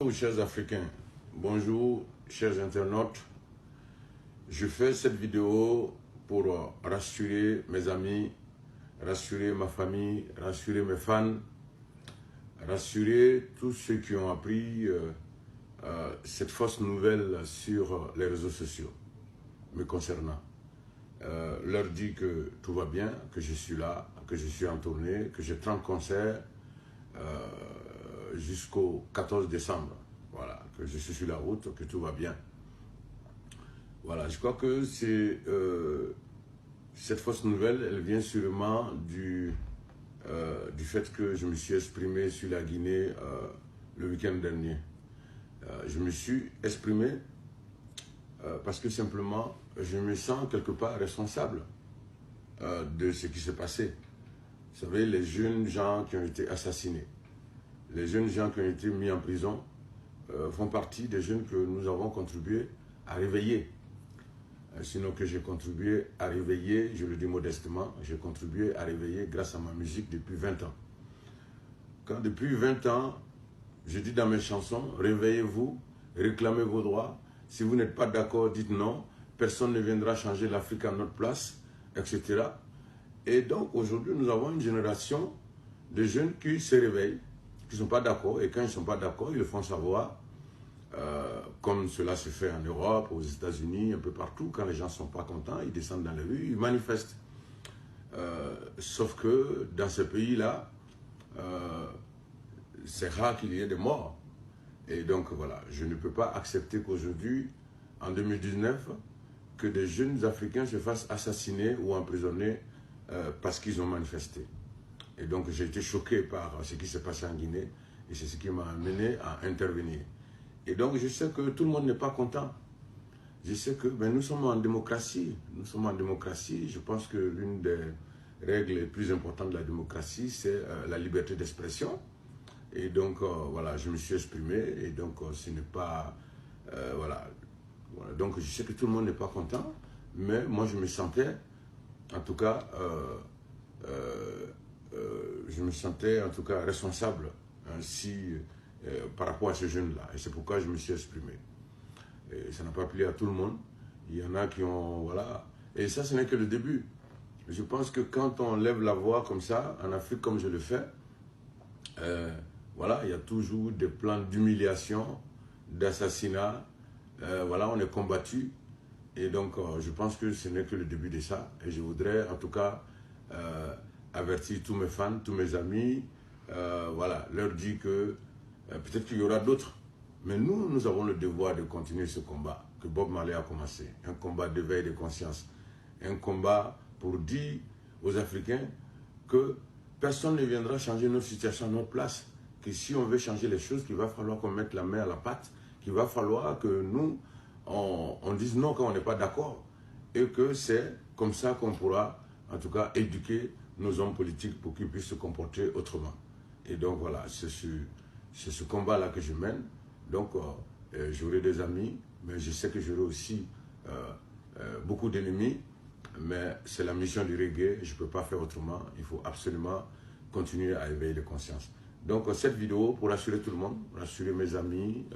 Bonjour chers Africains, bonjour chers internautes. Je fais cette vidéo pour rassurer mes amis, rassurer ma famille, rassurer mes fans, rassurer tous ceux qui ont appris cette fausse nouvelle sur les réseaux sociaux me concernant. Leur dire que tout va bien, que je suis là, que je suis en tournée, que j'ai 30 concerts jusqu'au 14 décembre. Voilà, que je suis sur la route, que tout va bien. Voilà, je crois que c'est cette fausse nouvelle, elle vient sûrement du fait que je me suis exprimé sur la Guinée le week-end dernier. Je me suis exprimé parce que simplement, je me sens quelque part responsable de ce qui s'est passé. Vous savez, les jeunes gens qui ont été assassinés, les jeunes gens qui ont été mis en prison font partie des jeunes que nous avons contribué à réveiller. Sinon que j'ai contribué à réveiller, je le dis modestement, j'ai contribué à réveiller grâce à ma musique depuis 20 ans. Quand depuis 20 ans, je dis dans mes chansons, réveillez-vous, réclamez vos droits. Si vous n'êtes pas d'accord, dites non. Personne ne viendra changer l'Afrique à notre place, etc. Et donc aujourd'hui, nous avons une génération de jeunes qui se réveillent, qui ne sont pas d'accord. Et quand ils ne sont pas d'accord, ils le font savoir. Comme cela se fait en Europe, aux États-Unis, un peu partout. Quand les gens ne sont pas contents, ils descendent dans les rues, ils manifestent. Sauf que dans ce pays-là, c'est rare qu'il y ait des morts. Et donc voilà, je ne peux pas accepter qu'aujourd'hui, en 2019, que des jeunes Africains se fassent assassiner ou emprisonner parce qu'ils ont manifesté. Et donc j'ai été choqué par ce qui s'est passé en Guinée et c'est ce qui m'a amené à intervenir. Et donc je sais que tout le monde n'est pas content. Je sais que nous sommes en démocratie. Nous sommes en démocratie. Je pense que l'une des règles les plus importantes de la démocratie, c'est la liberté d'expression. Et donc, voilà, je me suis exprimé. Et donc, ce n'est pas... voilà. Donc, je sais que tout le monde n'est pas content. Mais moi, je me sentais, en tout cas, responsable par rapport à ce jeune-là. Et c'est pourquoi je me suis exprimé. Et ça n'a pas plu à tout le monde. Il y en a qui ont... Voilà. Et ça, ce n'est que le début. Je pense que quand on lève la voix comme ça, en Afrique, comme je le fais, voilà, il y a toujours des plans d'humiliation, d'assassinat. Voilà, on est combattu. Et donc, je pense que ce n'est que le début de ça. Et je voudrais, en tout cas, avertir tous mes fans, tous mes amis, voilà, leur dire que peut-être qu'il y aura d'autres. Mais nous avons le devoir de continuer ce combat que Bob Marley a commencé. Un combat d'éveil de conscience. Un combat pour dire aux Africains que personne ne viendra changer notre situation à notre place. Que si on veut changer les choses, qu'il va falloir qu'on mette la main à la pâte. Qu'il va falloir que nous, on dise non quand on n'est pas d'accord. Et que c'est comme ça qu'on pourra, en tout cas, éduquer nos hommes politiques pour qu'ils puissent se comporter autrement. Et donc voilà, c'est ce combat-là que je mène. Donc, j'aurai des amis, mais je sais que j'aurai aussi beaucoup d'ennemis. Mais c'est la mission du reggae, je ne peux pas faire autrement. Il faut absolument continuer à éveiller les consciences. Donc, cette vidéo, pour rassurer tout le monde, rassurer mes amis,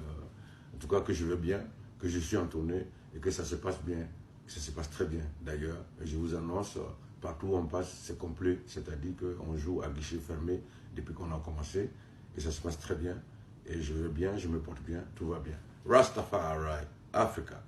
en tout cas que je vais bien, que je suis en tournée et que ça se passe bien, que ça se passe très bien d'ailleurs. Et je vous annonce, partout où on passe, c'est complet, c'est-à-dire qu'on joue à guichet fermé depuis qu'on a commencé et ça se passe très bien. Et je vais bien, je me porte bien, tout va bien. Rastafari, Africa.